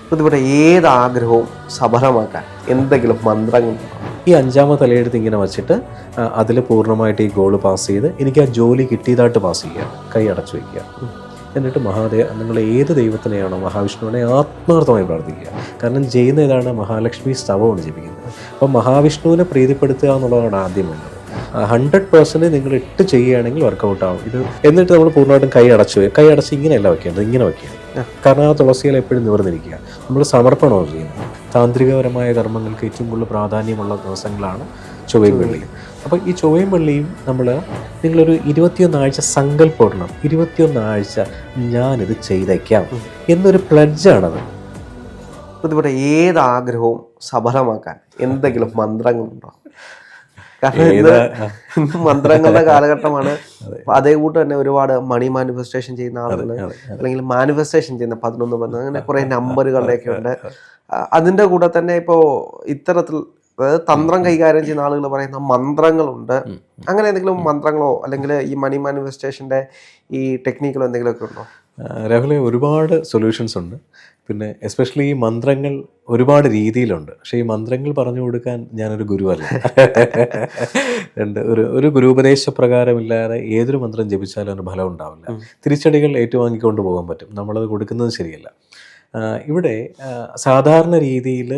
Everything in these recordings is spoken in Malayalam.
ബുദ്ധിമുട്ട് ഏത് ആഗ്രഹവും സഫലമാക്കാൻ എന്തെങ്കിലും മന്ത്രങ്ങളുണ്ടോ? ഈ അഞ്ചാമത്തെ തലയെടുത്ത് ഇങ്ങനെ വച്ചിട്ട് അതിൽ പൂർണ്ണമായിട്ട് ഈ ഗോള് പാസ് ചെയ്ത് എനിക്ക് ആ ജോലി കിട്ടിയതായിട്ട് പാസ് ചെയ്യുക, കൈ അടച്ചു വയ്ക്കുക. എന്നിട്ട് നിങ്ങൾ ഏത് ദൈവത്തിനെയാണോ, മഹാവിഷ്ണുവിനെ ആത്മാർത്ഥമായി പ്രാർത്ഥിക്കുക. കാരണം ചെയ്യുന്ന ഏതാണ്, മഹാലക്ഷ്മി സ്തവമാണ് ജപിക്കുന്നത്. അപ്പം മഹാവിഷ്ണുവിനെ പ്രീതിപ്പെടുത്തുക എന്നുള്ളതാണ് ആദ്യം വേണ്ടത്. 100% നിങ്ങൾ ഇട്ട് ചെയ്യുകയാണെങ്കിൽ വർക്കൗട്ട് ആവും ഇത്. എന്നിട്ട് നമ്മൾ പൂർണ്ണമായിട്ടും കൈ അടച്ച് ഇങ്ങനെയല്ല വയ്ക്കേണ്ടത്, ഇങ്ങനെ വയ്ക്കുക. കാരണം ആ തുളസിയിൽ എപ്പോഴും നിവർന്നിരിക്കുക. നമ്മൾ സമർപ്പണമാണ് ചെയ്യുന്നത്. താന്ത്രികപരമായ കർമ്മങ്ങൾക്ക് ഏറ്റവും കൂടുതൽ പ്രാധാന്യമുള്ള ദിവസങ്ങളാണ് ചൊവ്വയും വെള്ളിയും. അപ്പോൾ ഈ ചൊവ്വയും വെള്ളിയും നിങ്ങളൊരു 21 ആഴ്ച സങ്കല്പം, 21 ആഴ്ച ഞാനിത് ചെയ്തേക്കാം എന്നൊരു പ്ലഡ്ജാണത്. ബുദ്ധിമുട്ട് ഏത് ആഗ്രഹവും സഫലമാക്കാൻ എന്തെങ്കിലും മന്ത്രങ്ങളുണ്ടോ? കാരണം ഇന്ന് മന്ത്രങ്ങളുടെ കാലഘട്ടമാണ്. അതേ കൂട്ട് തന്നെ ഒരുപാട് മണി മാനിഫെസ്റ്റേഷൻ ചെയ്യുന്ന ആളുകൾ, അല്ലെങ്കിൽ മാനിഫെസ്റ്റേഷൻ ചെയ്യുന്ന 11 അങ്ങനെ കുറെ നമ്പറുകളുടെയൊക്കെ ഉണ്ട്. അതിന്റെ കൂടെ തന്നെ ഇപ്പോൾ ഇത്തരത്തിൽ അതായത് തന്ത്രം കൈകാര്യം ചെയ്യുന്ന ആളുകൾ പറയുന്ന മന്ത്രങ്ങളുണ്ട്. അങ്ങനെ എന്തെങ്കിലും മന്ത്രങ്ങളോ അല്ലെങ്കിൽ ഈ മണി മാനിഫെസ്റ്റേഷന്റെ ഈ ടെക്നിക്കുകളോ എന്തെങ്കിലുമൊക്കെ ഉണ്ടോ? രാഹുലെ, ഒരുപാട് സൊല്യൂഷൻസ് ഉണ്ട്. പിന്നെ എസ്പെഷ്യലി ഈ മന്ത്രങ്ങൾ ഒരുപാട് രീതിയിലുണ്ട്. പക്ഷേ ഈ മന്ത്രങ്ങൾ പറഞ്ഞു കൊടുക്കാൻ ഞാനൊരു ഗുരുവല്ല. ഒരു ഗുരുപദേശപ്രകാരമില്ലാതെ ഏതൊരു മന്ത്രം ജപിച്ചാലും അതിന് ഫലം ഉണ്ടാവില്ല. തിരിച്ചടികൾ ഏറ്റുവാങ്ങിക്കൊണ്ട് പോകാൻ പറ്റും. നമ്മളത് കൊടുക്കുന്നത് ശരിയല്ല. ഇവിടെ സാധാരണ രീതിയിൽ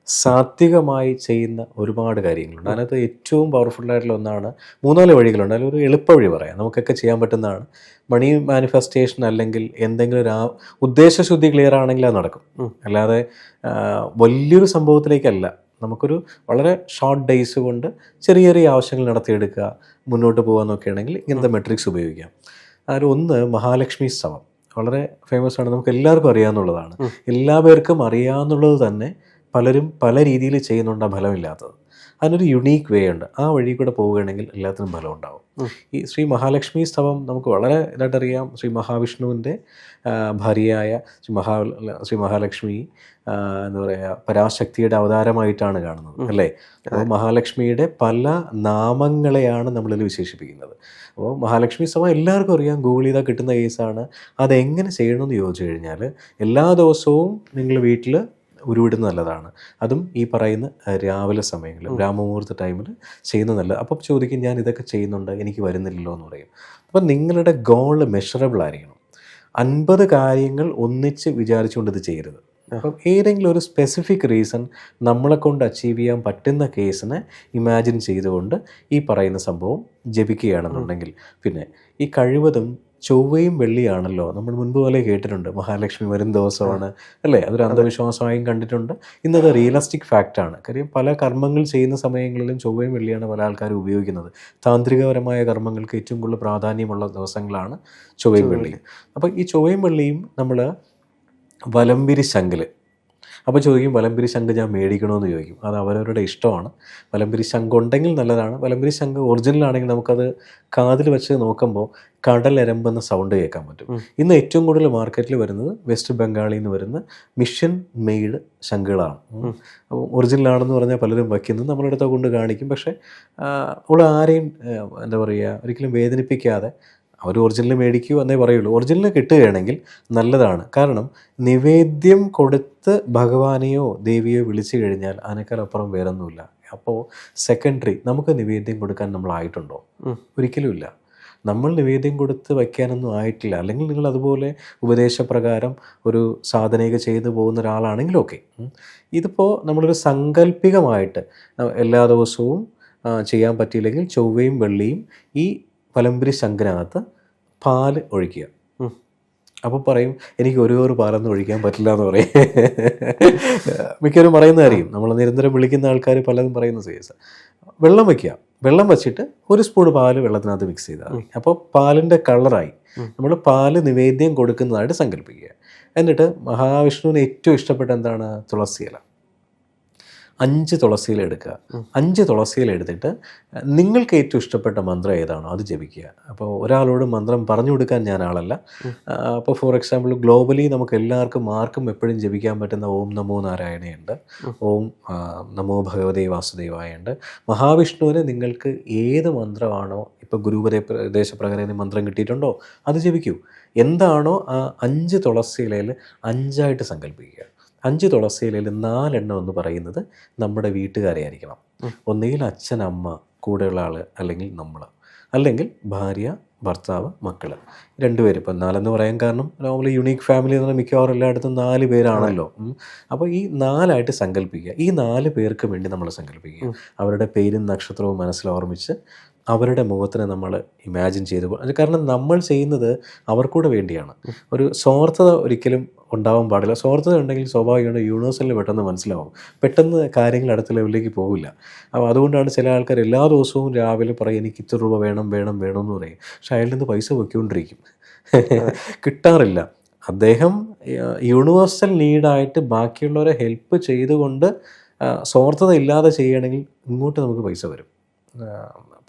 സാത്വികമായി ചെയ്യുന്ന ഒരുപാട് കാര്യങ്ങളുണ്ട്. അതിനകത്ത് ഏറ്റവും പവർഫുള്ളായിട്ടുള്ള ഒന്നാണ് 3-4 വഴികളുണ്ട്. അതിലൊരു എളുപ്പ വഴി പറയാം, നമുക്കൊക്കെ ചെയ്യാൻ പറ്റുന്നതാണ്. മണി മാനിഫെസ്റ്റേഷൻ അല്ലെങ്കിൽ എന്തെങ്കിലും ഒരു ഉദ്ദേശശുദ്ധി ക്ലിയർ ആണെങ്കിൽ അത് നടക്കും. അല്ലാതെ വലിയൊരു സംഭവത്തിലേക്കല്ല. നമുക്കൊരു വളരെ ഷോർട്ട് ഡേയ്സ് കൊണ്ട് ചെറിയ ചെറിയ ആവശ്യങ്ങൾ നടത്തിയെടുക്കുക, മുന്നോട്ട് പോകാമെന്നൊക്കെ ആണെങ്കിൽ ഇങ്ങനത്തെ മെട്രിക്സ് ഉപയോഗിക്കാം. അതിലൊന്ന് മഹാലക്ഷ്മി സ്തവം. വളരെ ഫേമസ് ആണ്, നമുക്ക് എല്ലാവർക്കും അറിയാവുന്നതാണ്. എല്ലാ പേർക്കും അറിയാവുന്നുള്ളത് തന്നെ പലരും പല രീതിയിൽ ചെയ്യുന്നുണ്ട് ഫലമില്ലാത്തത്. അതിനൊരു യുണീക്ക് വേ ഉണ്ട്. ആ വഴി കൂടെ പോവുകയാണെങ്കിൽ എല്ലാത്തിനും ഫലം ഉണ്ടാവും. ഈ ശ്രീ മഹാലക്ഷ്മി സ്തവം നമുക്ക് വളരെ ഇതായിട്ടറിയാം. ശ്രീ മഹാവിഷ്ണുവിൻ്റെ ഭാര്യയായ ശ്രീ മഹാലക്ഷ്മി എന്താ പറയുക, പരാശക്തിയുടെ അവതാരമായിട്ടാണ് കാണുന്നത് അല്ലേ? അപ്പോൾ മഹാലക്ഷ്മിയുടെ പല നാമങ്ങളെയാണ് നമ്മളിൽ വിശേഷിപ്പിക്കുന്നത്. അപ്പോൾ മഹാലക്ഷ്മി സ്തവം എല്ലാവർക്കും അറിയാം, ഗൂഗിൾ ചെയ്താൽ കിട്ടുന്ന കേസാണ്. അതെങ്ങനെ ചെയ്യണമെന്ന് ചോദിച്ചു കഴിഞ്ഞാൽ എല്ലാ ദിവസവും നിങ്ങൾ വീട്ടിൽ ഉരുവിടുന്നത് നല്ലതാണ്. അതും ഈ പറയുന്ന രാവിലെ സമയങ്ങളിൽ ബ്രാഹ്മമുഹൂർത്ത ടൈമിൽ ചെയ്യുന്നത് നല്ലത്. അപ്പം ചോദിക്കും, ഞാൻ ഇതൊക്കെ ചെയ്യുന്നുണ്ട്, എനിക്ക് വരുന്നില്ലല്ലോ എന്ന് പറയും. അപ്പം നിങ്ങളുടെ ഗോൾ മെഷറബിൾ ആയിരിക്കണം. 50 കാര്യങ്ങൾ ഒന്നിച്ച് വിചാരിച്ചുകൊണ്ട് ഇത് ചെയ്യരുത്. അപ്പം ഏതെങ്കിലും ഒരു സ്പെസിഫിക് റീസൺ നമ്മളെ കൊണ്ട് അച്ചീവ് ചെയ്യാൻ പറ്റുന്ന കേസിനെ ഇമാജിൻ ചെയ്തുകൊണ്ട് ഈ പറയുന്ന സംഭവം ജപിക്കുകയാണെന്നുണ്ടെങ്കിൽ, പിന്നെ ഈ കഴിവതും ചൊവ്വയും വെള്ളിയാണല്ലോ നമ്മൾ മുൻപ് പോലെ കേട്ടിട്ടുണ്ട്, മഹാലക്ഷ്മി വരും ദിവസമാണ് അല്ലേ? അതൊരു അന്ധവിശ്വാസമായും കണ്ടിട്ടുണ്ട്. ഇന്നത് റിയലിസ്റ്റിക് ഫാക്റ്റാണ്. കാര്യം പല കർമ്മങ്ങൾ ചെയ്യുന്ന സമയങ്ങളിലും ചൊവ്വയും വെള്ളിയാണ് പല ആൾക്കാരും ഉപയോഗിക്കുന്നത്. താന്ത്രികപരമായ കർമ്മങ്ങൾക്ക് ഏറ്റവും കൂടുതൽ പ്രാധാന്യമുള്ള ദിവസങ്ങളാണ് ചൊവ്വയും വെള്ളിയും. അപ്പോൾ ഈ ചൊവ്വയും വെള്ളിയും നമ്മൾ വലംപിരി ശങ്കിൽ, അപ്പോൾ ചോദിക്കും, വലംപിരി ശംഖ് ഞാൻ മേടിക്കണമെന്ന് ചോദിക്കും. അത് അവരവരുടെ ഇഷ്ടമാണ്. വലംപിരി ശംഖ് ഉണ്ടെങ്കിൽ നല്ലതാണ്. വലംപിരി ശംഖ് ഒറിജിനലാണെങ്കിൽ നമുക്കത് കാതിൽ വെച്ച് നോക്കുമ്പോൾ കടലെരമ്പെന്ന സൗണ്ട് കേൾക്കാൻ പറ്റും. ഇന്ന് ഏറ്റവും കൂടുതൽ മാർക്കറ്റിൽ വരുന്നത് വെസ്റ്റ് ബംഗാളിൽ നിന്ന് വരുന്ന മിഷൻ മെയ്ഡ് ശംഖുകളാണ്. അപ്പോൾ ഒറിജിനലാണെന്ന് പറഞ്ഞാൽ പലരും വയ്ക്കുന്നത് നമ്മളടുത്ത് കൊണ്ട് കാണിക്കും. പക്ഷേ അവിടെ ആരെയും എന്താ പറയുക, ഒരിക്കലും വേദനിപ്പിക്കാതെ അവർ ഒറിജിനൽ മേടിക്കൂ എന്നേ പറയുള്ളൂ. ഒറിജിനൽ കിട്ടുകയാണെങ്കിൽ നല്ലതാണ്. കാരണം നിവേദ്യം കൊടുത്ത് ഭഗവാനെയോ ദേവിയോ വിളിച്ചു കഴിഞ്ഞാൽ അതിനേക്കാളപ്പുറം വേറൊന്നുമില്ല. അപ്പോൾ സെക്കൻഡറി നമുക്ക് നിവേദ്യം കൊടുക്കാൻ നമ്മളായിട്ടുണ്ടോ? ഒരിക്കലുമില്ല. നമ്മൾ നിവേദ്യം കൊടുത്ത് വയ്ക്കാനൊന്നും ആയിട്ടില്ല. അല്ലെങ്കിൽ നിങ്ങൾ അതുപോലെ ഉപദേശപ്രകാരം ഒരു സാധനയൊക്കെ ചെയ്തു പോകുന്ന ഒരാളാണെങ്കിലും ഓക്കെ. ഇതിപ്പോൾ നമ്മളൊരു സാങ്കല്പികമായിട്ട് എല്ലാ ദിവസവും ചെയ്യാൻ പറ്റിയില്ലെങ്കിൽ ചൊവ്വയും വെള്ളിയും ഈ വലംപിരി ശംഖിനകത്ത് പാല് ഒഴിക്കുക. അപ്പോൾ പറയും, എനിക്ക് ഒരു പാലൊന്നും ഒഴിക്കാൻ പറ്റില്ല എന്ന് പറയും. മിക്കവരും പറയുന്നതായിരിക്കും. നമ്മൾ നിരന്തരം വിളിക്കുന്ന ആൾക്കാർ പലതും പറയുന്ന കേസ്. വെള്ളം വയ്ക്കുക. വെള്ളം വെച്ചിട്ട് 1 സ്പൂൺ പാല് വെള്ളത്തിനകത്ത് മിക്സ് ചെയ്താൽ മതി. അപ്പോൾ പാലിൻ്റെ കളറായി. നമ്മൾ പാല് നിവേദ്യം കൊടുക്കുന്നതായിട്ട് സങ്കല്പിക്കുക. എന്നിട്ട് മഹാവിഷ്ണുവിന് ഏറ്റവും ഇഷ്ടപ്പെട്ട എന്താണ്? തുളസിയില. 5 തുളസിയില എടുക്കുക. 5 തുളസിയില എടുത്തിട്ട് നിങ്ങൾക്ക് ഏറ്റവും ഇഷ്ടപ്പെട്ട മന്ത്രം ഏതാണോ അത് ജപിക്കുക. അപ്പോൾ ഒരാളോട് മന്ത്രം പറഞ്ഞു കൊടുക്കാൻ ഞാൻ ആളല്ല. അപ്പോൾ ഫോർ എക്സാമ്പിൾ ഗ്ലോബലി നമുക്ക് എല്ലാവർക്കും ആർക്കും എപ്പോഴും ജപിക്കാൻ പറ്റുന്ന ഓം നമോ നാരായണയുണ്ട്, ഓം നമോ ഭഗവതേ വാസുദേവായ ഉണ്ട്. മഹാവിഷ്ണുവിന് നിങ്ങൾക്ക് ഏത് മന്ത്രമാണോ, ഇപ്പോൾ ഗുരുപദേശപ്രകാരം മന്ത്രം കിട്ടിയിട്ടുണ്ടോ അത് ജപിക്കൂ. എന്താണോ ആ 5 തുളസിയിലയിൽ 5ആയിട്ട് സങ്കല്പിക്കുക. 5 തുളസിയിലയിൽ 4 എണ്ണം എന്ന് പറയുന്നത് നമ്മുടെ വീട്ടുകാരെ ആയിരിക്കണം. ഒന്നുകിൽ അച്ഛൻ, അമ്മ, കൂടെയുള്ള ആൾ, അല്ലെങ്കിൽ നമ്മൾ, അല്ലെങ്കിൽ ഭാര്യ, ഭർത്താവ്, മക്കൾ, 2 പേര്. ഇപ്പം 4 പറയാൻ കാരണം നോർമലി യുണീക്ക് ഫാമിലി എന്ന് പറഞ്ഞാൽ മിക്കവാറും എല്ലായിടത്തും 4 പേരാണല്ലോ. അപ്പോൾ ഈ 4 സങ്കല്പിക്കുക. ഈ 4 പേർക്ക് വേണ്ടി നമ്മൾ സങ്കല്പിക്കുക. അവരുടെ പേരും നക്ഷത്രവും മനസ്സിൽ ഓർമ്മിച്ച് അവരുടെ മുഖത്തിനെ നമ്മൾ ഇമാജിൻ ചെയ്ത്, കാരണം നമ്മൾ ചെയ്യുന്നത് അവർക്കൂടെ വേണ്ടിയാണ്. ഒരു സ്വാർത്ഥത ഒരിക്കലും ഉണ്ടാവാൻ പാടില്ല. സ്വാർത്ഥത ഉണ്ടെങ്കിൽ സ്വാഭാവികമാണ് യൂണിവേഴ്സലിന് പെട്ടെന്ന് മനസ്സിലാവും, പെട്ടെന്ന് കാര്യങ്ങൾ അടുത്ത ലെവലിലേക്ക് പോവില്ല. അപ്പോൾ അതുകൊണ്ടാണ് ചില ആൾക്കാർ എല്ലാ ദിവസവും രാവിലെ പറയും എനിക്ക് ഇത്ര രൂപ വേണം വേണം വേണം എന്ന് പറയും. പക്ഷെ അയാളിൽ നിന്ന് പൈസ പൊയ്ക്കൊണ്ടിരിക്കും, കിട്ടാറില്ല. അദ്ദേഹം യൂണിവേഴ്സൽ നീഡായിട്ട് ബാക്കിയുള്ളവരെ ഹെൽപ്പ് ചെയ്തുകൊണ്ട് സ്വാർത്ഥത ഇല്ലാതെ ചെയ്യുകയാണെങ്കിൽ ഇങ്ങോട്ട് നമുക്ക് പൈസ വരും.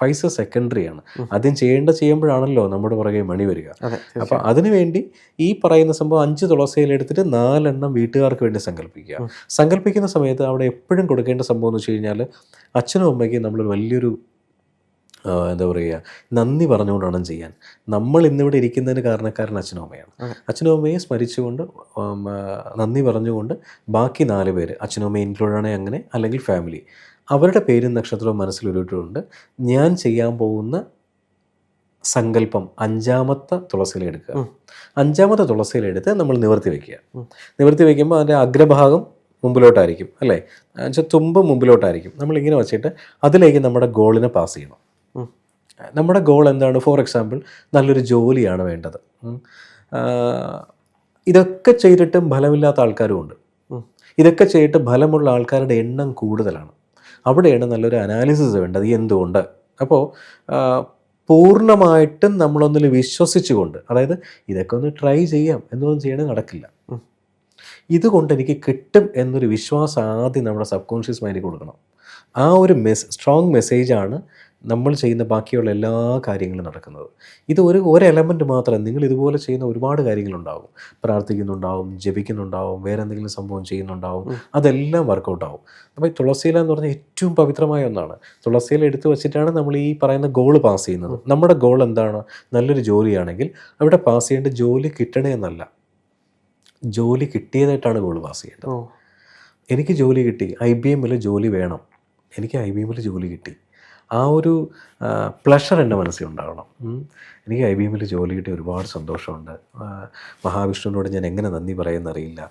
പൈസ സെക്കൻഡറിയാണ്. ആദ്യം ചെയ്യുമ്പോഴാണല്ലോ നമ്മുടെ പുറകെ മണി വരിക. അപ്പോൾ അതിനുവേണ്ടി ഈ പറയുന്ന സംഭവം 5 തുളസിയിലെടുത്തിട്ട് 4 എണ്ണം വീട്ടുകാർക്ക് വേണ്ടി സങ്കല്പിക്കുക. സങ്കല്പിക്കുന്ന സമയത്ത് അവിടെ എപ്പോഴും കൊടുക്കേണ്ട സംഭവം എന്ന് വെച്ച് കഴിഞ്ഞാൽ അച്ഛനും അമ്മയ്ക്കും നമ്മൾ വലിയൊരു എന്താ പറയുക, നന്ദി പറഞ്ഞുകൊണ്ടാണ് ചെയ്യാൻ. നമ്മൾ ഇന്നിവിടെ ഇരിക്കുന്നതിന് കാരണക്കാരൻ അച്ഛനും അമ്മയാണ്. അച്ഛനും അമ്മയെ സ്മരിച്ചുകൊണ്ട് നന്ദി പറഞ്ഞുകൊണ്ട് ബാക്കി 4 പേര്, അച്ഛനും അമ്മയും ഇൻക്ലൂഡാണെ അങ്ങനെ, അല്ലെങ്കിൽ ഫാമിലി, അവരുടെ പേരും നക്ഷത്രവും മനസ്സിലൊരുട്ടുണ്ട്. ഞാൻ ചെയ്യാൻ പോകുന്ന സങ്കല്പം 5-ാമത്തെ തുളസിയിലെടുക്കുക. 5-ാമത്തെ തുളസിയിലെടുത്ത് നമ്മൾ നിവർത്തി വയ്ക്കുക. നിവർത്തി വയ്ക്കുമ്പോൾ അതിൻ്റെ അഗ്രഭാഗം മുമ്പിലോട്ടായിരിക്കും, അല്ലേ? എന്നുവെച്ചാൽ തുമ്പ് മുമ്പിലോട്ടായിരിക്കും. നമ്മളിങ്ങനെ വെച്ചിട്ട് അതിലേക്ക് നമ്മുടെ ഗോളിനെ പാസ് ചെയ്യണം. നമ്മുടെ ഗോൾ എന്താണ്? ഫോർ എക്സാമ്പിൾ നല്ലൊരു ജോലിയാണ് വേണ്ടത്. ഇതൊക്കെ ചെയ്തിട്ടും ഫലമില്ലാത്ത ആൾക്കാരും ഉണ്ട്. ഇതൊക്കെ ചെയ്തിട്ട് ഫലമുള്ള ആൾക്കാരുടെ എണ്ണം കൂടുതലാണ്. അവിടെയാണ് നല്ലൊരു അനാലിസിസ് വേണ്ടത്, എന്തുകൊണ്ട്. അപ്പോൾ പൂർണ്ണമായിട്ടും നമ്മളൊന്നിൽ വിശ്വസിച്ചുകൊണ്ട്, അതായത് ഇതൊക്കെ ഒന്ന് ട്രൈ ചെയ്യാം എന്നൊന്നും ചെയ്യണത് നടക്കില്ല, ഇതുകൊണ്ട് എനിക്ക് കിട്ടും എന്നൊരു വിശ്വാസം ആദ്യം നമ്മുടെ സബ് കോൺഷ്യസ് മൈൻഡിൽ കൊടുക്കണം. ആ ഒരു സ്ട്രോങ് മെസ്സേജാണ് നമ്മൾ ചെയ്യുന്ന ബാക്കിയുള്ള എല്ലാ കാര്യങ്ങളും നടക്കുന്നത്. ഇത് ഒരു എലമെൻറ്റ് മാത്രം. നിങ്ങൾ ഇതുപോലെ ചെയ്യുന്ന ഒരുപാട് കാര്യങ്ങളുണ്ടാവും. പ്രാർത്ഥിക്കുന്നുണ്ടാവും, ജപിക്കുന്നുണ്ടാവും, വേറെ എന്തെങ്കിലും സംഭവം ചെയ്യുന്നുണ്ടാവും, അതെല്ലാം വർക്കൗട്ടാവും. അപ്പോൾ ഈ തുളസിയില എന്ന് പറഞ്ഞാൽ ഏറ്റവും പവിത്രമായ ഒന്നാണ്. തുളസിയില എടുത്തു വെച്ചിട്ടാണ് നമ്മൾ ഈ പറയുന്ന ഗോൾ പാസ് ചെയ്യുന്നത്. നമ്മുടെ ഗോൾ എന്താണ്? നല്ലൊരു ജോലിയാണെങ്കിൽ അവിടെ പാസ് ചെയ്യേണ്ട ജോലി കിട്ടണേ എന്നല്ല, ജോലി കിട്ടിയതായിട്ടാണ് ഗോൾ പാസ് ചെയ്യേണ്ടത്. എനിക്ക് ജോലി കിട്ടി, IBM ജോലി വേണം, എനിക്ക് IBM ജോലി കിട്ടി, ആ ഒരു പ്ലഷർ എൻ്റെ മനസ്സിൽ ഉണ്ടാകണം. എനിക്ക് IBM ജോലി കിട്ടി ഒരുപാട് സന്തോഷമുണ്ട്, മഹാവിഷ്ണുവിനോട് ഞാൻ എങ്ങനെ നന്ദി പറയുമെന്നറിയില്ല.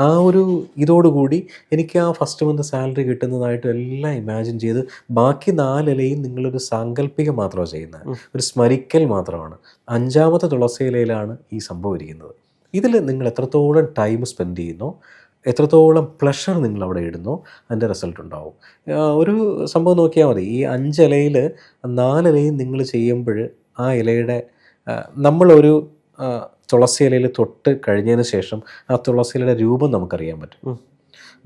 ആ ഒരു ഇതോടുകൂടി എനിക്ക് ആ ഫസ്റ്റ് മന്ത് സാലറി കിട്ടുന്നതായിട്ടും എല്ലാം ഇമാജിൻ ചെയ്ത് ബാക്കി 4 ഇലയും നിങ്ങളൊരു സാങ്കല്പികം മാത്രമാണ് ചെയ്യുന്നത്, ഒരു സ്മരിക്കൽ മാത്രമാണ്. 5-ാമത്തെ തുളസിയിലയിലാണ് ഈ സംഭവം ഇരിക്കുന്നത്. ഇതിൽ നിങ്ങൾ എത്രത്തോളം ടൈം സ്പെൻഡ് ചെയ്യുന്നോ, എത്രത്തോളം പ്ലഷർ നിങ്ങളവിടെ ഇടുന്നോ, അതിൻ്റെ റിസൾട്ട് ഉണ്ടാവും. ഒരു സംഭവം നോക്കിയാൽ മതി. ഈ 5 ഇലയിൽ 4 ഇലയും നിങ്ങൾ ചെയ്യുമ്പോൾ ആ ഇലയുടെ നമ്മളൊരു തുളസി ഇലയിൽ തൊട്ട് കഴിഞ്ഞതിന് ശേഷം ആ തുളസി ഇലയുടെ രൂപം നമുക്കറിയാൻ പറ്റും.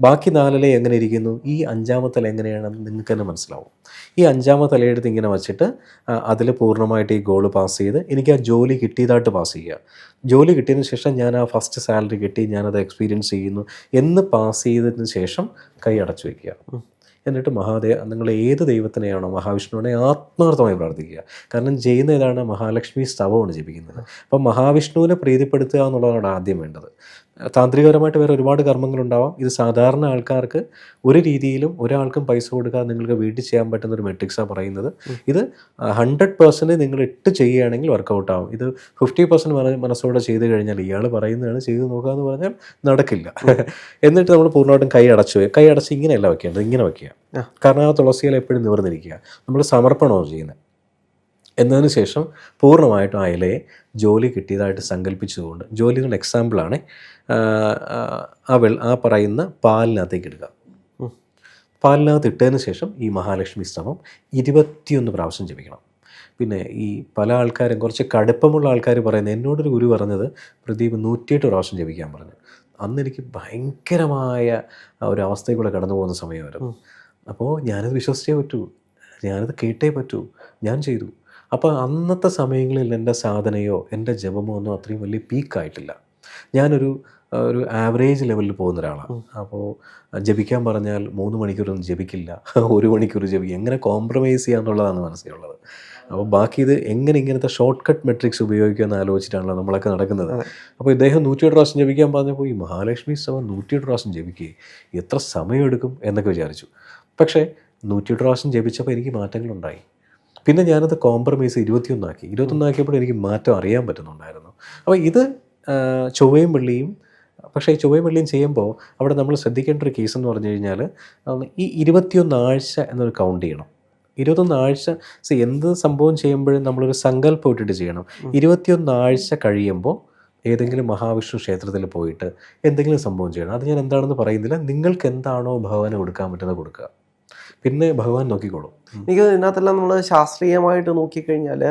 ബാക്കി 4 ഇല എങ്ങനെ ഇരിക്കുന്നു, ഈ 5-ാമത്തെ ഇല എങ്ങനെയാണെന്ന് നിങ്ങൾക്ക് തന്നെ മനസ്സിലാവും. ഈ 5-ാമത്തെ ഇലയെടുത്ത് ഇങ്ങനെ വച്ചിട്ട് അതിൽ പൂർണ്ണമായിട്ട് ഈ ഗോൾ പാസ് ചെയ്ത് എനിക്ക് ആ ജോലി കിട്ടിയതായിട്ട് പാസ് ചെയ്യുക. ജോലി കിട്ടിയതിന് ശേഷം ഞാൻ ആ ഫസ്റ്റ് സാലറി കിട്ടി, ഞാനത് എക്സ്പീരിയൻസ് ചെയ്യുന്നു എന്ന് പാസ് ചെയ്തതിന് ശേഷം കൈ അടച്ചു വയ്ക്കുക. എന്നിട്ട് നിങ്ങൾ ഏത് ദൈവത്തിനെയാണോ, മഹാവിഷ്ണുവിനെ ആത്മാർത്ഥമായി പ്രാർത്ഥിക്കുക. കാരണം ചെയ്യുന്ന ഏതാണ്? മഹാലക്ഷ്മി സ്തവമാണ് ജപിക്കുന്നത്. അപ്പം മഹാവിഷ്ണുവിനെ പ്രീതിപ്പെടുത്തുക എന്നുള്ളതാണ് ആദ്യം വേണ്ടത്. താന്ത്രികപരമായിട്ട് വേറെ ഒരുപാട് കർമ്മങ്ങളുണ്ടാവാം. ഇത് സാധാരണ ആൾക്കാർക്ക് ഒരു രീതിയിലും ഒരാൾക്കും പൈസ കൊടുക്കാതെ നിങ്ങൾക്ക് വീട്ടിൽ ചെയ്യാൻ പറ്റുന്ന ഒരു മെട്രിക്സാണ് പറയുന്നത്. ഇത് 100% നിങ്ങൾ ഇട്ട് ചെയ്യുകയാണെങ്കിൽ വർക്കൗട്ട് ആവും. ഇത് 50% മനസ്സോടെ ചെയ്ത് കഴിഞ്ഞാൽ ഇയാൾ പറയുന്നതാണ് ചെയ്ത് നോക്കുക എന്ന് പറഞ്ഞാൽ നടക്കില്ല. എന്നിട്ട് നമ്മൾ പൂർണ്ണമായിട്ടും കൈ അടച്ച് ഇങ്ങനെയല്ല വയ്ക്കേണ്ടത്, ഇങ്ങനെ വയ്ക്കുക. കാരണം ആ തുളസിയില എപ്പോഴും നിവർന്നിരിക്കുക. നമ്മൾ സമർപ്പണമാണ് ചെയ്യുന്നത്. എന്നതിന് ശേഷം പൂർണ്ണമായിട്ടും ആ ഇലയെ ജോലി കിട്ടിയതായിട്ട് സങ്കല്പിച്ചുകൊണ്ട്, ജോലി എന്നുള്ള എക്സാമ്പിളാണ്, ആ പറയുന്ന പാലിനകത്തേക്ക് ഇടുക. പാലിനകത്ത് ഇട്ടതിന് ശേഷം ഈ മഹാലക്ഷ്മി സ്തവം 21 പ്രാവശ്യം ജപിക്കണം. പിന്നെ ഈ പല ആൾക്കാരും, കുറച്ച് കടുപ്പമുള്ള ആൾക്കാർ പറയുന്നത്, എന്നോടൊരു ഗുരു പറഞ്ഞത് പ്രദീപ് 108 പ്രാവശ്യം ജപിക്കാൻ പറഞ്ഞു. അന്ന് എനിക്ക് ഭയങ്കരമായ ഒരു അവസ്ഥയിൽ കൂടെ കടന്നു പോകുന്ന സമയമായിരുന്നു. അപ്പോൾ ഞാനത് വിശ്വസിച്ചേ പറ്റൂ, ഞാനത് കേട്ടേ പറ്റൂ, ഞാൻ ചെയ്തു. അപ്പോൾ അന്നത്തെ സമയങ്ങളിൽ എൻ്റെ സാധനയോ എൻ്റെ ജപമോ ഒന്നും അത്രയും വലിയ പീക്കായിട്ടില്ല. ഞാനൊരു ആവറേജ് ലെവലിൽ പോകുന്ന ഒരാളാണ്. അപ്പോൾ ജപിക്കാൻ പറഞ്ഞാൽ 3 മണിക്കൂറൊന്നും ജപിക്കില്ല, 1 മണിക്കൂർ ജപിക്കും. എങ്ങനെ കോംപ്രമൈസ് ചെയ്യാന്നുള്ളതാണ് മനസ്സിലുള്ളത്. അപ്പോൾ ബാക്കി ഇത് എങ്ങനെ ഇങ്ങനത്തെ ഷോർട്ട് കട്ട് മെട്രിക്സ് ഉപയോഗിക്കുമെന്ന് ആലോചിച്ചിട്ടാണല്ലോ നമ്മളൊക്കെ നടക്കുന്നത്. അപ്പോൾ ഇദ്ദേഹം 108 പ്രാവശ്യം ജപിക്കാൻ പറഞ്ഞപ്പോൾ ഈ മഹാലക്ഷ്മി സ്തവം 108 പ്രാവശ്യം ജപിക്കുകയും എത്ര സമയമെടുക്കും എന്നൊക്കെ വിചാരിച്ചു. പക്ഷേ 108 പ്രാവശ്യം ജപിച്ചപ്പോൾ എനിക്ക് മാറ്റങ്ങളുണ്ടായി. പിന്നെ ഞാനത് കോംപ്രമൈസ് 21 ആക്കി. 21 ആക്കിയപ്പോൾ എനിക്ക് മാറ്റം അറിയാൻ പറ്റുന്നുണ്ടായിരുന്നു. അപ്പോൾ ഇത് ചൊവ്വയും വെള്ളിയും. പക്ഷേ ഈ ചൊവ്വയും വെള്ളിയും ചെയ്യുമ്പോൾ അവിടെ നമ്മൾ ശ്രദ്ധിക്കേണ്ട ഒരു കേസ് എന്ന് പറഞ്ഞു കഴിഞ്ഞാൽ ഈ 21 ആഴ്ച എന്നൊരു കൗണ്ട് ചെയ്യണം. 21 ആഴ്ച എന്ത് സംഭവം ചെയ്യുമ്പോഴും നമ്മളൊരു സങ്കല്പം ഇട്ടിട്ട് ചെയ്യണം. 21 ആഴ്ച കഴിയുമ്പോൾ ഏതെങ്കിലും മഹാവിഷ്ണു ക്ഷേത്രത്തിൽ പോയിട്ട് എന്തെങ്കിലും സംഭവം ചെയ്യണം. അത് ഞാൻ എന്താണെന്ന് പറയുന്നില്ല. നിങ്ങൾക്ക് എന്താണോ ഭഗവാന് കൊടുക്കാൻ പറ്റുന്നത് കൊടുക്കുക, പിന്നെ ഭഗവാൻ നോക്കിക്കോളും. എനിക്ക് ഇതിനകത്തെല്ലാം നമ്മൾ ശാസ്ത്രീയമായിട്ട് നോക്കിക്കഴിഞ്ഞാൽ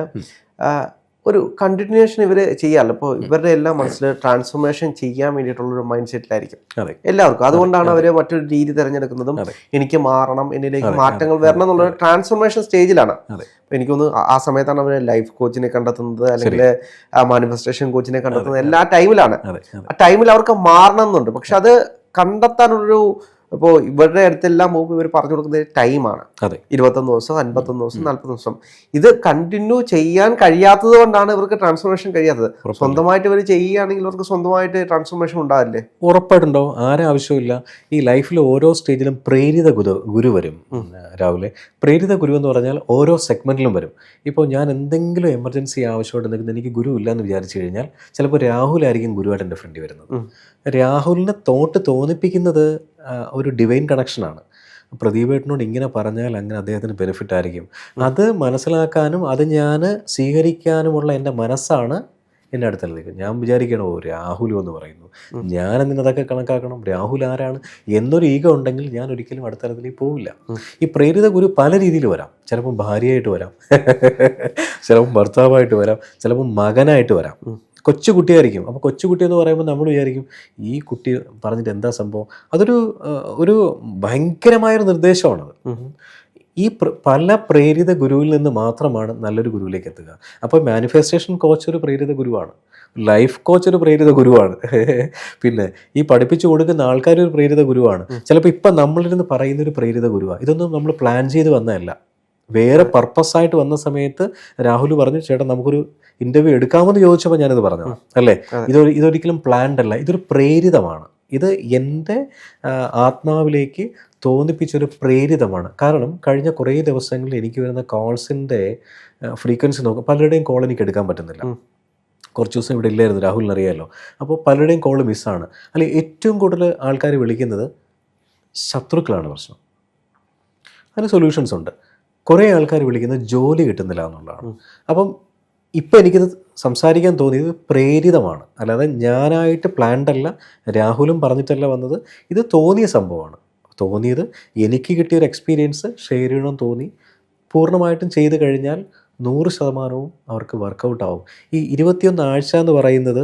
ഒരു കണ്ടിന്യൂഷൻ ഇവർ ചെയ്യാമല്ലോ. ഇപ്പോൾ ഇവരുടെ എല്ലാം മനസ്സിൽ ട്രാൻസ്ഫോർമേഷൻ ചെയ്യാൻ വേണ്ടിയിട്ടുള്ളൊരു മൈൻഡ് സെറ്റിലായിരിക്കും എല്ലാവർക്കും. അതുകൊണ്ടാണ് അവർ മറ്റൊരു രീതി തിരഞ്ഞെടുക്കുന്നതും. എനിക്ക് മാറണം, എന്നിലേക്ക് മാറ്റങ്ങൾ വരണം എന്നുള്ളൊരു ട്രാൻസ്ഫോർമേഷൻ സ്റ്റേജിലാണ്. എനിക്കൊന്ന് ആ സമയത്താണ് അവർ ലൈഫ് കോച്ചിനെ കണ്ടെത്തുന്നത്, അല്ലെങ്കിൽ മാനിഫെസ്റ്റേഷൻ കോച്ചിനെ കണ്ടെത്തുന്നത്. എല്ലാ ടൈമിലാണ്. ആ ടൈമിൽ അവർക്ക് മാറണം എന്നുണ്ട്. പക്ഷെ അത് കണ്ടെത്താനുള്ളൊരു, ഇപ്പോൾ ഇവരുടെ അടുത്തെല്ലാം പോകുമ്പോൾ ഇവർ പറഞ്ഞു കൊടുക്കുന്നത് ടൈമാണ്. 21 ദിവസം, 51 ദിവസം, 40 ദിവസം. ഇത് കണ്ടിന്യൂ ചെയ്യാൻ കഴിയാത്തത് കൊണ്ടാണ് ഇവർക്ക് ട്രാൻസ്ഫോർമേഷൻ കഴിയാത്തത്. സ്വന്തമായിട്ട് ഇവർ ചെയ്യുകയാണെങ്കിൽ ഇവർക്ക് സ്വന്തമായിട്ട് ട്രാൻസ്ഫോർമേഷൻ ഉണ്ടാവില്ലേ? ഉറപ്പായിട്ടുണ്ടോ. ആരും ആവശ്യമില്ല. ഈ ലൈഫിൽ ഓരോ സ്റ്റേജിലും പ്രേരിത ഗുരു വരും. രാവിലെ പ്രേരിത ഗുരു എന്ന് പറഞ്ഞാൽ ഓരോ സെഗ്മെന്റിലും വരും. ഇപ്പോൾ ഞാൻ എന്തെങ്കിലും എമർജൻസി ആവശ്യമായിട്ട് നിൽക്കുന്നത്, എനിക്ക് ഗുരു ഇല്ലയെന്ന് വിചാരിച്ചു കഴിഞ്ഞാൽ ചിലപ്പോൾ രാഹുലായിരിക്കും ഗുരുവായിട്ട് എൻ്റെ ഫ്രണ്ടിൽ വരുന്നത്. രാഹുലിനെ തോന്നിപ്പിക്കുന്നത് ഒരു ഡിവൈൻ കണക്ഷനാണ്. പ്രദീപേട്ടനോട് ഇങ്ങനെ പറഞ്ഞാൽ അങ്ങനെ അദ്ദേഹത്തിന് ബെനിഫിറ്റ് ആയിരിക്കും. അത് മനസ്സിലാക്കാനും അത് ഞാൻ സ്വീകരിക്കാനുമുള്ള എൻ്റെ മനസ്സാണ് എൻ്റെ അടുത്തുള്ളത്. ഞാൻ വിചാരിക്കണോ രാഹുൽ എന്ന് പറയുന്നു, ഞാൻ എന്തിനതൊക്കെ കണക്കാക്കണം, രാഹുൽ ആരാണ് എന്നൊരു ഈഗോ ഉണ്ടെങ്കിൽ ഞാൻ ഒരിക്കലും അടുത്ത തലത്തിലേക്ക് പോവില്ല. ഈ പ്രേരിത ഗുരു പല രീതിയിൽ വരാം. ചിലപ്പം ഭാര്യയായിട്ട് വരാം, ചിലപ്പം ഭർത്താവായിട്ട് വരാം, ചിലപ്പം മകനായിട്ട് വരാം. കൊച്ചുകുട്ടിയായിരിക്കും. അപ്പോൾ കൊച്ചുകുട്ടി എന്ന് പറയുമ്പോൾ നമ്മൾ വിചാരിക്കും ഈ കുട്ടി പറഞ്ഞിട്ട് എന്താ സംഭവം. ഒരു ഭയങ്കരമായൊരു നിർദ്ദേശമാണത്. ഈ പല പ്രേരിത ഗുരുവിൽ നിന്ന് മാത്രമാണ് നല്ലൊരു ഗുരുവിലേക്ക് എത്തുക. അപ്പോൾ മാനിഫെസ്റ്റേഷൻ കോച്ച് ഒരു പ്രേരിത ഗുരുവാണ്, ലൈഫ് കോച്ച് ഒരു പ്രേരിത ഗുരുവാണ്, പിന്നെ ഈ പഠിപ്പിച്ചു കൊടുക്കുന്ന ആൾക്കാർ ഒരു പ്രേരിത ഗുരുവാണ്. ചിലപ്പോൾ ഇപ്പം നമ്മളിരുന്ന് പറയുന്നൊരു പ്രേരിത ഗുരുവാണ്. ഇതൊന്നും നമ്മൾ പ്ലാൻ ചെയ്ത് വന്നതല്ല. വേറെ പർപ്പസായിട്ട് വന്ന സമയത്ത് രാഹുൽ പറഞ്ഞു, ചേട്ടാ നമുക്കൊരു ഇൻ്റർവ്യൂ എടുക്കാമെന്ന് ചോദിച്ചപ്പോൾ ഞാനിത് പറഞ്ഞു അല്ലേ. ഇതൊരിക്കലും പ്ലാൻഡ് അല്ല, ഇതൊരു പ്രേരിതമാണ്. ഇത് എൻ്റെ ആത്മാവിലേക്ക് തോന്നിപ്പിച്ചൊരു പ്രേരിതമാണ്. കാരണം കഴിഞ്ഞ കുറേ ദിവസങ്ങളിൽ എനിക്ക് വരുന്ന കോൾസിൻ്റെ ഫ്രീക്വൻസി നോക്കും. പലരുടെയും കോൾ എനിക്ക് എടുക്കാൻ പറ്റുന്നില്ല. കുറച്ച് ദിവസം ഇവിടെ ഇല്ലായിരുന്നു, രാഹുലിന് അറിയാമല്ലോ. അപ്പോൾ പലരുടെയും കോൾ മിസ്സാണ്. അല്ലെങ്കിൽ ഏറ്റവും കൂടുതൽ ആൾക്കാർ വിളിക്കുന്നത് ശത്രുക്കളാണ് പ്രശ്നം. അതിന് സൊല്യൂഷൻസ് ഉണ്ട്. കുറേ ആൾക്കാർ വിളിക്കുന്നത് ജോലി കിട്ടുന്നില്ല എന്നുള്ളതാണ്. അപ്പം ഇപ്പം എനിക്കിത് സംസാരിക്കാൻ തോന്നിയത് പ്രേരിതമാണ്, അല്ലാതെ ഞാനായിട്ട് പ്ലാൻഡ് അല്ല, രാഹുലും പറഞ്ഞിട്ടല്ല വന്നത്. ഇത് തോന്നിയ സംഭവമാണ്. തോന്നിയത് എനിക്ക് കിട്ടിയൊരു എക്സ്പീരിയൻസ് ഷെയർ ചെയ്യണമെന്ന് തോന്നി. പൂർണ്ണമായിട്ടും ചെയ്ത് കഴിഞ്ഞാൽ 100% അവർക്ക് വർക്കൗട്ട് ആവും. ഈ 21 ആഴ്ച എന്ന് പറയുന്നത്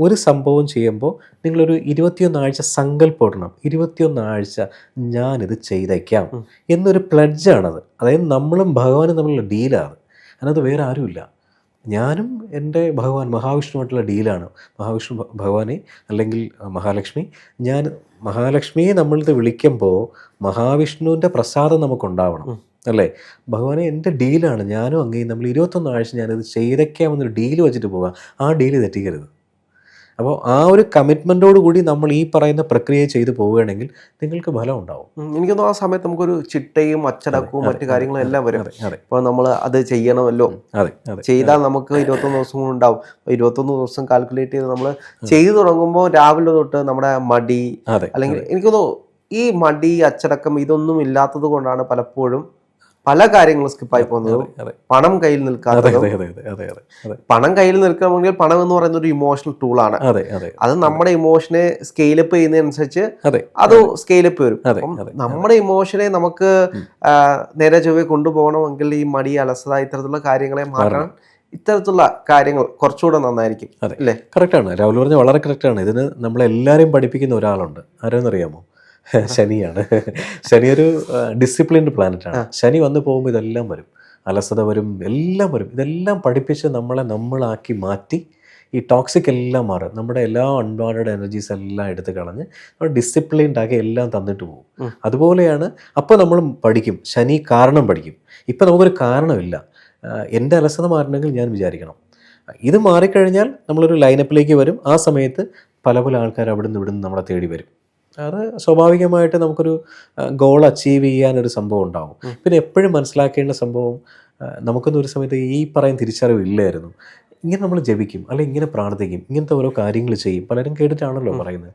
ഒരു സംഭവം ചെയ്യുമ്പോൾ നിങ്ങളൊരു 21 ആഴ്ച സങ്കല്പം ഇടണം. 21 ആഴ്ച ഞാനിത് ചെയ്തേക്കാം എന്നൊരു പ്ലഡ്ജാണത്. അതായത് നമ്മളും ഭഗവാനും തമ്മിലുള്ള ഡീലാണ്. അതിനകത്ത് വേറെ ആരുമില്ല. ഞാനും എൻ്റെ ഭഗവാൻ മഹാവിഷ്ണുവായിട്ടുള്ള ഡീലാണ്. മഹാവിഷ്ണു ഭഗവാനെ അല്ലെങ്കിൽ മഹാലക്ഷ്മി, ഞാൻ മഹാലക്ഷ്മിയെ നമ്മളിത് വിളിക്കുമ്പോൾ മഹാവിഷ്ണുവിൻ്റെ പ്രസാദം നമുക്കുണ്ടാവണം അല്ലേ. ഭഗവാനെ എൻ്റെ ഡീലാണ്, ഞാനും അങ്ങേയും നമ്മൾ 21 ആഴ്ച ഞാനിത് ചെയ്തേക്കാമെന്നൊരു ഡീല് വെച്ചിട്ട് പോകാം. ആ ഡീല് തെറ്റിക്കരുത്. അപ്പോൾ ആ ഒരു കമ്മിറ്റ്മെൻറ്റോട് കൂടി നമ്മൾ ഈ പറയുന്ന പ്രക്രിയ ചെയ്ത് പോവുകയാണെങ്കിൽ നിങ്ങൾക്ക് ഫലം ഉണ്ടാവും. എനിക്ക് തോന്നുന്നു ആ സമയത്ത് നമുക്കൊരു ചിട്ടയും അച്ചടക്കവും മറ്റു കാര്യങ്ങളും എല്ലാം വരും. അപ്പോൾ നമ്മൾ അത് ചെയ്യണമല്ലോ, ചെയ്താൽ നമുക്ക് 21 ദിവസം ഉണ്ടാവും. 21 ദിവസം കാൽക്കുലേറ്റ് ചെയ്ത് നമ്മൾ ചെയ്തു തുടങ്ങുമ്പോൾ രാവിലെ തൊട്ട് നമ്മുടെ മടി, അല്ലെങ്കിൽ എനിക്ക് തോന്നുന്നു ഈ മടി, അച്ചടക്കം ഇതൊന്നും ഇല്ലാത്തത് കൊണ്ടാണ് പലപ്പോഴും പല കാര്യങ്ങളും സ്കിപ്പായി പോകുന്നതും പണം കയ്യിൽ നിൽക്കാത്തതും. പണം കയ്യിൽ നിൽക്കണമെങ്കിൽ പണം എന്ന് പറയുന്ന ഒരു ഇമോഷണൽ ടൂളാണ്. അത് നമ്മുടെ ഇമോഷനെ സ്കെയിലപ്പ് ചെയ്യുന്നതനുസരിച്ച് അത് സ്കെയിലപ്പ് വരും. നമ്മുടെ ഇമോഷനെ നമുക്ക് നേരെ ചൊവ്വേ കൊണ്ടുപോകണമെങ്കിൽ ഈ മടി, അലസത, ഇത്തരത്തിലുള്ള കാര്യങ്ങളെ മാറ്റാൻ ഇത്തരത്തിലുള്ള കാര്യങ്ങൾ കുറച്ചുകൂടെ നന്നായിരിക്കും അല്ലേ? കറക്റ്റാണ്, രാഹുൽ പറഞ്ഞ വളരെ കറക്റ്റാണ്. ഇതിന് നമ്മളെല്ലാവരെയും പഠിപ്പിക്കുന്ന ഒരാളുണ്ട്. ആരെന്നറിയാമോ? ശനിയാണ്. ശനി ഒരു ഡിസിപ്ലിൻഡ് പ്ലാനറ്റാണ്. ശനി വന്നു പോകുമ്പോൾ ഇതെല്ലാം വരും, അലസത വരും, എല്ലാം വരും. ഇതെല്ലാം പഠിപ്പിച്ച് നമ്മളാക്കി മാറ്റി ഈ ടോക്സിക് എല്ലാം മാറും. നമ്മുടെ എല്ലാ അൺവാണ്ടഡ് എനർജീസ് എല്ലാം എടുത്ത് കളഞ്ഞ് നമ്മൾ ഡിസിപ്ലിൻഡ് ആക്കി എല്ലാം തന്നിട്ട് പോകും. അതുപോലെയാണ് അപ്പോൾ നമ്മൾ പഠിക്കും, ശനി കാരണം പഠിക്കും. ഇപ്പം നമുക്കൊരു കാരണമില്ല. എൻ്റെ അലസത മാറണമെങ്കിൽ ഞാൻ വിചാരിക്കണം. ഇത് മാറിക്കഴിഞ്ഞാൽ നമ്മളൊരു ലൈനപ്പിലേക്ക് വരും. ആ സമയത്ത് പല പല ആൾക്കാർ അവിടെ നിന്ന് ഇവിടെ നിന്ന് നമ്മളെ തേടി വരും. അത് സ്വാഭാവികമായിട്ട് നമുക്കൊരു ഗോൾ അച്ചീവ് ചെയ്യാനൊരു സംഭവം ഉണ്ടാകും. പിന്നെ എപ്പോഴും മനസ്സിലാക്കേണ്ട സംഭവം, നമുക്കൊന്നും ഒരു സമയത്ത് ഈ പറയുന്ന തിരിച്ചറിവ് ഇല്ലായിരുന്നു. ഇങ്ങനെ നമ്മൾ ജപിക്കും, അല്ലെങ്കിൽ ഇങ്ങനെ പ്രാർത്ഥിക്കും, ഇങ്ങനത്തെ ഓരോ കാര്യങ്ങൾ ചെയ്യും. പലരും കേട്ടിട്ടാണല്ലോ പറയുന്നത്.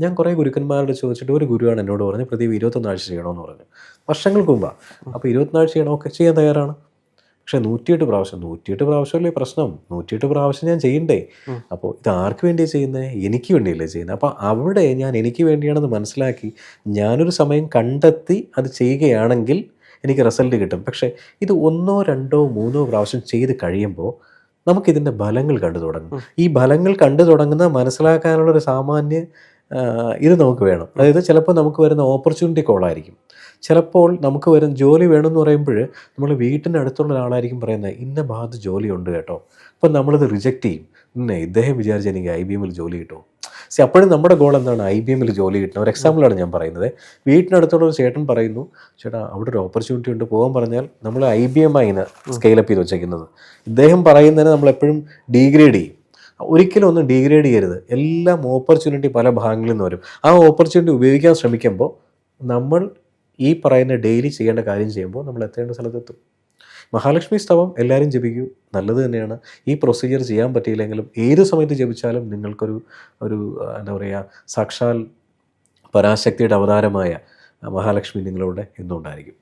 ഞാൻ കുറേ ഗുരുക്കന്മാരോട് ചോദിച്ചിട്ട് ഒരു ഗുരുവാണ് എന്നോട് പറഞ്ഞ് പ്രദീപ് 21 ആഴ്ച ചെയ്യണമെന്ന് പറഞ്ഞു. വർഷങ്ങൾക്ക് മുമ്പാണ്. അപ്പോൾ 21 ആഴ്ച ചെയ്യണം, ഓക്കെ, ചെയ്യാൻ തയ്യാറാണ്. പക്ഷേ 108 പ്രാവശ്യമല്ലേ പ്രശ്നം. 108 പ്രാവശ്യം ഞാൻ ചെയ്യണ്ടേ? അപ്പോൾ ഇത് ആർക്ക് വേണ്ടിയാണ് ചെയ്യുന്നത്? എനിക്ക് വേണ്ടിയല്ലേ ചെയ്യുന്നത്. അപ്പോൾ അവിടെ ഞാൻ എനിക്ക് വേണ്ടിയാണെന്ന് മനസ്സിലാക്കി ഞാനൊരു സമയം കണ്ടെത്തി അത് ചെയ്യുകയാണെങ്കിൽ എനിക്ക് റിസൾട്ട് കിട്ടും. പക്ഷേ ഇത് 1, 2, 3 പ്രാവശ്യം ചെയ്ത് കഴിയുമ്പോൾ നമുക്കിതിൻ്റെ ഫലങ്ങൾ കണ്ടു തുടങ്ങും. ഈ ഫലങ്ങൾ കണ്ടു തുടങ്ങുന്ന മനസ്സിലാക്കാനുള്ളൊരു സാമാന്യ ഇത് നമുക്ക് വേണം. അതായത് ചിലപ്പോൾ നമുക്ക് വരുന്ന ഓപ്പർച്യൂണിറ്റി കോളായിരിക്കും. ചിലപ്പോൾ നമുക്ക് വരുന്ന ജോലി വേണമെന്ന് പറയുമ്പോൾ നമ്മൾ വീട്ടിൻ്റെ അടുത്തുള്ള ഒരാളായിരിക്കും പറയുന്നത്, ഇന്ന ഭാഗത്ത് ജോലിയുണ്ട് കേട്ടോ. അപ്പം നമ്മളിത് റിജക്റ്റ് ചെയ്യും. ഇദ്ദേഹം വിചാരിച്ച എനിക്ക് IBM ജോലി കിട്ടുമോ? അപ്പോഴും നമ്മുടെ ഗോൾ എന്താണ്? IBM ജോലി കിട്ടണം. ഒരു എക്സാമ്പിളാണ് ഞാൻ പറയുന്നത്. വീട്ടിനടുത്തുള്ള ഒരു ചേട്ടൻ പറയുന്നു, ചേട്ടാ അവിടെ ഒരു ഓപ്പർച്യൂണിറ്റി ഉണ്ട്, പോകാൻ പറഞ്ഞാൽ നമ്മൾ IBM ആയിന്ന് സ്കെയിലപ്പ് ചെയ്ത് വെച്ചേക്കുന്നത്. ഇദ്ദേഹം പറയുന്നതിന് നമ്മളെപ്പോഴും ഡീഗ്രേഡ് ചെയ്യും. ഒരിക്കലും ഒന്നും ഡീഗ്രേഡ് ചെയ്യരുത്. എല്ലാം ഓപ്പർച്യൂണിറ്റി പല ഭാഗങ്ങളിൽ നിന്ന് വരും. ആ ഓപ്പർച്യൂണിറ്റി ഉപയോഗിക്കാൻ ശ്രമിക്കുമ്പോൾ നമ്മൾ ഈ പറയുന്ന ഡെയിലി ചെയ്യേണ്ട കാര്യം ചെയ്യുമ്പോൾ നമ്മൾ എത്തേണ്ട സ്ഥലത്തെത്തും. മഹാലക്ഷ്മി സ്തവം എല്ലാവരും ജപിക്കൂ, നല്ലത് തന്നെയാണ്. ഈ പ്രൊസീജിയർ ചെയ്യാൻ പറ്റിയില്ലെങ്കിലും ഏത് സമയത്ത് ജപിച്ചാലും നിങ്ങൾക്കൊരു എന്താ പറയുക, സാക്ഷാൽ പരാശക്തിയുടെ അവതാരമായ മഹാലക്ഷ്മി നിങ്ങളോട് എന്നും ഉണ്ടായിരിക്കും.